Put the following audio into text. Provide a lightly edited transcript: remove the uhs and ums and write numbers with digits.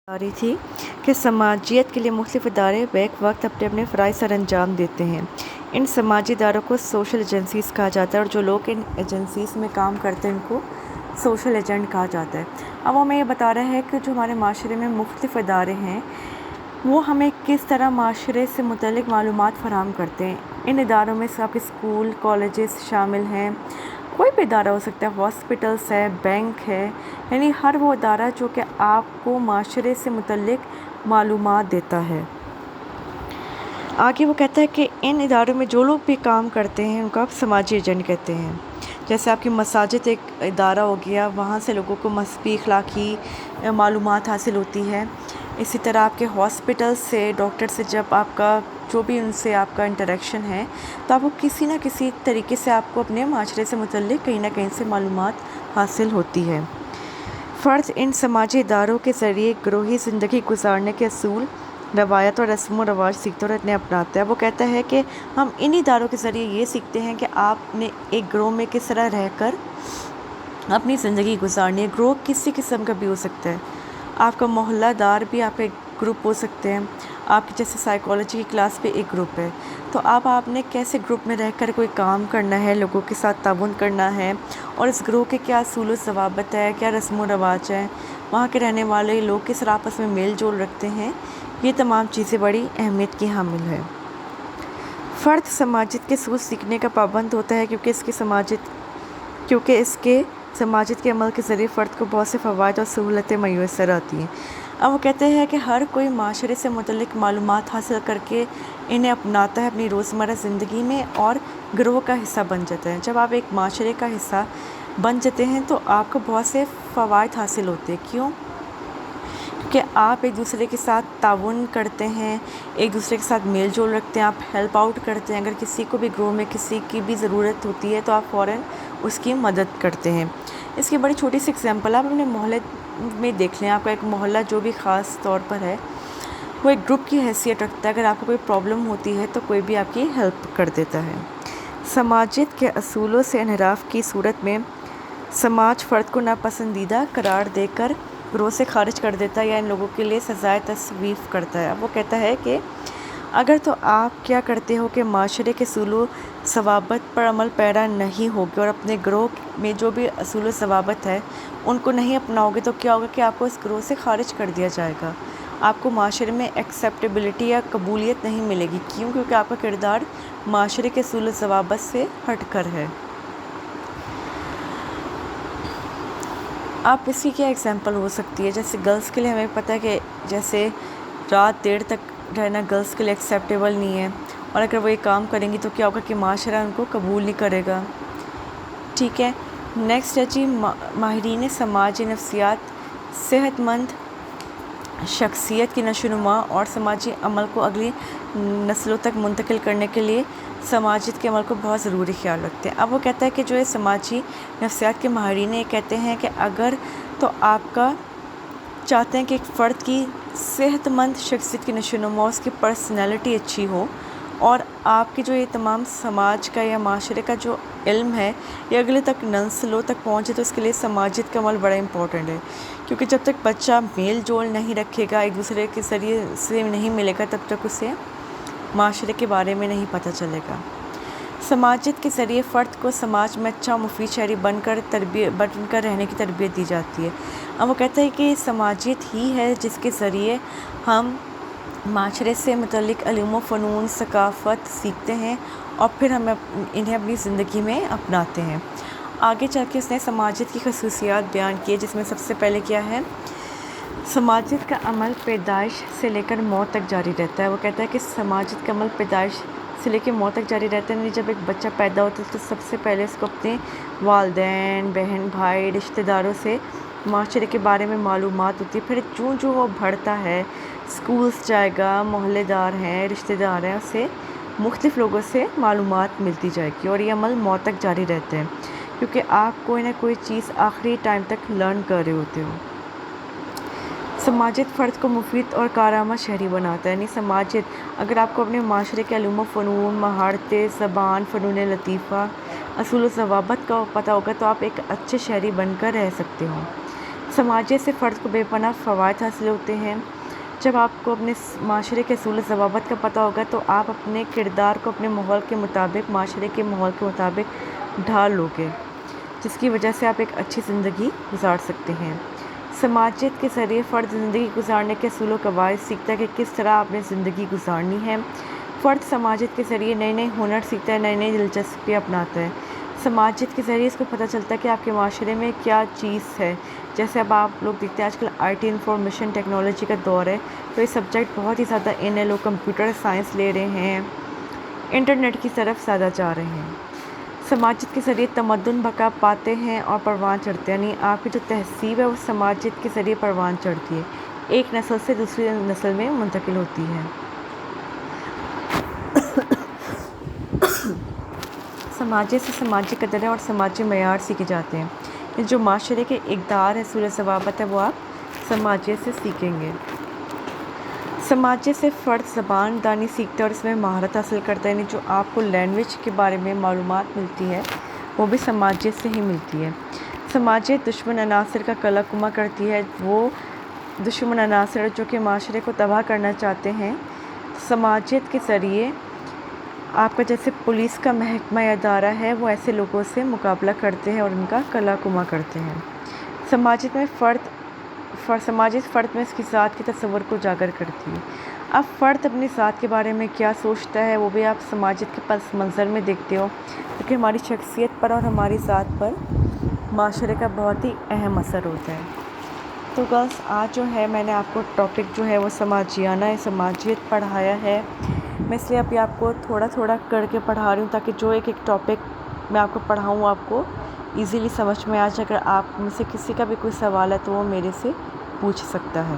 आ रही थी कि समाजियत के लिए मुख्तलिफ इदारे बैक वक्त अपने अपने फ़राइज़ सर अंजाम देते हैं। इन समाजी इदारों को सोशल एजेंसीज़ कहा जाता है और जो लोग इन एजेंसीज़ में काम करते हैं उनको सोशल एजेंट कहा जाता है। अब हमें ये बता रहा है कि जो हमारे माशरे में मुख्तलिफ इदारे हैं वो हमें किस तरह माशरे से मुतल्लिक़ मालूमात फ़राहम करते हैं। इन इदारों में आपके स्कूल कॉलेजेस शामिल हैं, कोई भी इदारा हो सकता है, हॉस्पिटल्स है, बैंक है, यानी हर वो इदारा जो कि आपको माशरे से मुतल्लिक़ मालूमात देता है। आगे वो कहता है कि इन इदारों में जो लोग भी काम करते हैं उनको आप समाजी एजेंट कहते हैं। जैसे आपकी मसाजिद एक इदारा हो गया, वहाँ से लोगों को मज़हबी अखलाकी मालूमात हासिल होती है। इसी तरह आपके हॉस्पिटल से, डॉक्टर से जब आपका जो भी उनसे आपका इंटरेक्शन है तो आपको किसी न किसी तरीके से आपको अपने माशरे से मुतल्लिक़ कहीं ना कहीं से मालूमात हासिल होती है। फ़र्द इन समाजी इदारों के ज़रिए ग्रोही ज़िंदगी गुजारने के असूल, रवायत और रस्म व रवाज सीखते और इन्हें अपनाते हैं। वो कहता है कि हम इन इदारों के ज़रिए ये सीखते हैं कि आपने एक ग्रोह में किस तरह रहकर अपनी ज़िंदगी गुजारनी है। ग्रोह किसी किस्म का भी हो सकता है, आपका मोहल्लादार भी आप एक ग्रुप हो सकते हैं, आपकी जैसे साइकोलॉजी की क्लास पे एक ग्रुप है, तो अब आपने कैसे ग्रुप में रहकर कोई काम करना है, लोगों के साथ ताउन करना है और इस ग्रुप के क्या असूल व ज़वाबित है, क्या रस्म व रवाज है, वहाँ के रहने वाले लोग किस तरह आपस में मेल जोल रखते हैं, ये तमाम चीज़ें बड़ी अहमियत की हामिल है। फ़र्द समाजियत के असूल सीखने का पाबंद होता है क्योंकि इसके समाजियत के अमल के ज़रिए फ़र्द को बहुत से फ़वाइद और सहूलतें मैसर आती हैं। अब वो कहते हैं कि हर कोई माशरे से मुतल्लिक़ मालूमात हासिल करके इन्हें अपनाता है अपनी रोज़मर्रा ज़िंदगी में और गिरोह का हिस्सा बन जाता है। जब आप एक माशरे का हिस्सा बन जाते हैं तो आपको बहुत से फ़वाइद हासिल होते हैं। क्यों? क्योंकि आप एक दूसरे के साथ ताउन करते हैं, एक दूसरे के साथ मेल जोल रखते हैं, आप हेल्प आउट करते हैं। अगर किसी को भी ग्रोह में किसी की भी ज़रूरत होती है तो आप फ़ौरन उसकी मदद करते हैं। इसकी बड़ी छोटी सी एग्जांपल आप अपने मोहल्ले में देख लें। आपका एक मोहल्ला जो भी ख़ास तौर पर है वो एक ग्रुप की हैसियत रखता है। अगर आपको कोई प्रॉब्लम होती है तो कोई भी आपकी हेल्प कर देता है। समाजियत के असूलों से इनहराफ की सूरत में समाज फ़र्द को नापसंदीदा करार देकर ग्रोह से खारिज कर देता है या इन लोगों के लिए सज़ाए तस्वीफ़ करता है। अब वो कहता है कि अगर तो आप क्या करते हो कि माशरे के असूल ज़वाबित पर अमल पैरा नहीं होगे और अपने ग्रोह में जो भी असूल ज़वाबित है उनको नहीं अपनाओगे तो क्या होगा कि आपको इस ग्रोह से खारिज कर दिया जाएगा। आपको माशरे में एक्सेप्टेबिलिटी या कबूलियत नहीं मिलेगी। क्यों? क्योंकि आपका किरदार माशरे के असूल ज़वाबित से हट कर है। आप इसकी क्या एग्जांपल हो सकती है? जैसे गर्ल्स के लिए हमें पता है कि जैसे रात देर तक रहना गर्ल्स के लिए एक्सेप्टेबल नहीं है और अगर वो ये काम करेंगी तो क्या होगा कि माशरा उनको कबूल नहीं करेगा। ठीक है, नेक्स्ट है जी माहिरीन समाजी नफ्सियात सेहतमंद शख्सियत की नशोनुमा और समाजी अमल को अगली नस्लों तक मुंतकिल करने के लिए समाजियत के अमल को बहुत ज़रूरी ख्याल रखते हैं। अब वो कहता है कि जो ये समाजी नफ्सियात के माहिरीन ये कहते हैं कि अगर तो आपका चाहते हैं कि एक फ़र्द की सेहतमंद शख्सियत की नशोनुमा, उसकी पर्सनैलिटी अच्छी हो और आपके जो ये तमाम समाज का या माशरे का जो इल्म है ये अगले तक नस्लों तक पहुँचे, तो इसके लिए समाजियत का अमल बड़ा इंपॉर्टेंट है। क्योंकि जब तक बच्चा मेल जोल नहीं रखेगा, एक दूसरे के ज़रिए से नहीं मिलेगा, तब तक उसे माशरे के बारे में नहीं पता चलेगा। समाजियत के ज़रिए फ़र्द को समाज में अच्छा मुफीद शहरी बनकर रहने की तरबियत दी जाती है। अब वो कहता है कि समाजियत ही है जिसके ज़रिए हम माशरे से मुतल्लिक़ इल्म व फ़नून सकाफ़त सीखते हैं और फिर हम इन्हें अपनी ज़िंदगी में अपनाते हैं। आगे चल के उसने समाजियत की खसूसियात बयान की है, जिसमें सबसे पहले क्या है, समाजियत का अमल पैदाइश से लेकर मौत तक जारी रहता है। वो कहता है कि समाजियत का अमल पैदाइश से लेकर मौत तक जारी रहता है। जब एक बच्चा पैदा होता है तो सबसे पहले उसको अपने वालिदैन, बहन भाई, रिश्तेदारों से माशरे के बारे में मालूमात होती है। फिर जो वो बढ़ता है, स्कूल्स जाएगा, मोहल्लेदार हैं, रिश्तेदार हैं, उससे मुख्तलिफ़ लोगों से मालूमात मिलती जाएगी और ये अमल मौत तक जारी रहते हैं क्योंकि आप कोई ना कोई चीज़ आखिरी टाइम तक लर्न कर रहे होते हो। समाजियत फ़र्द को मुफीद और कारआमद शहरी बनाता है। यानी समाजियत अगर आपको अपने माशरे के इल्म व फ़नून, महारतें, ज़बान, फ़नून लतीफ़ा, असूल व ज़वाबित का पता होगा तो आप एक अच्छे शहरी बनकर रह सकते हो। समाजियत से फ़र्द को बेपनाह फ़वाइद हासिल होते हैं। जब आपको अपने माशरे के असूल ज़वाबित का पता होगा तो आप अपने किरदार को अपने माहौल के मुताबिक, माशरे के माहौल के मुताबिक ढाल लोगे, जिसकी वजह से आप एक अच्छी ज़िंदगी गुजार सकते हैं। समाजियत के ज़रिए फ़र्द ज़िंदगी गुजारने के असूल व कवायद सीखता है कि किस तरह आपने ज़िंदगी गुजारनी है। फ़र्द समाजियत के ज़रिए नए नए हुनर सीखता है, नई नई दिलचस्पियाँ अपनाता है। समाजियत के ज़रिए इसको पता चलता है कि आपके माशरे में क्या चीज़ है। जैसे अब आप लोग देखते हैं आजकल IT इंफॉर्मेशन टेक्नोलॉजी का दौर है, तो ये सब्जेक्ट बहुत ही ज़्यादा इन है। लोग कंप्यूटर साइंस ले रहे हैं, इंटरनेट की तरफ ज़्यादा जा रहे हैं। समाजियत के ज़रिए तमद्दुन बका पाते हैं और परवान चढ़ते हैं, यानी आपकी जो तहज़ीब है वो समाजियत के ज़रिए परवान चढ़ती है, एक नस्ल से दूसरी नस्ल में मुंतकिल होती है। समाजियत से समाजी कदरें और समाजी मयार सीखे जाते हैं। जो माशरे के इक़दार है, असूल ज़वाबित है, वो आप समाजियत से सीखेंगे। समाजियत से फ़र्द ज़बान दानी सीखता है और इसमें महारत हासिल करता है, यानी जो आपको लैंग्वेज के बारे में मालूमात मिलती है वो भी समाजियत से ही मिलती है। समाजियत दुश्मन अनासर का कला कुमा करती है। वो दुश्मन अनासर जो कि माशरे को तबाह करना चाहते हैं, समाजियत के ज़रिए आपका जैसे पुलिस का महकमा या अदारा है, वो ऐसे लोगों से मुकाबला करते हैं और उनका कला कुमा करते हैं। समाजियत फ़र्द में इसकी ज़ात के तस्वुर को उजागर करती है। अब फ़र्द अपनी ज़ात के बारे में क्या सोचता है वो भी आप समाजियत के पस मंज़र में देखते हो, क्योंकि हमारी शख्सियत पर और हमारी ज़ात पर माशरे का बहुत ही अहम असर होता है। तो गर्ल्स, आज जो है मैंने आपको टॉपिक जो है वो समाजियत पढ़ाया है। मैं इसलिए अभी आपको थोड़ा थोड़ा करके पढ़ा रही हूँ, ताकि जो एक एक टॉपिक मैं आपको पढ़ाऊँ आपको ईज़िली समझ में आ जाए। अगर आप में से किसी का भी कोई सवाल है तो वो मेरे से पूछ सकता है।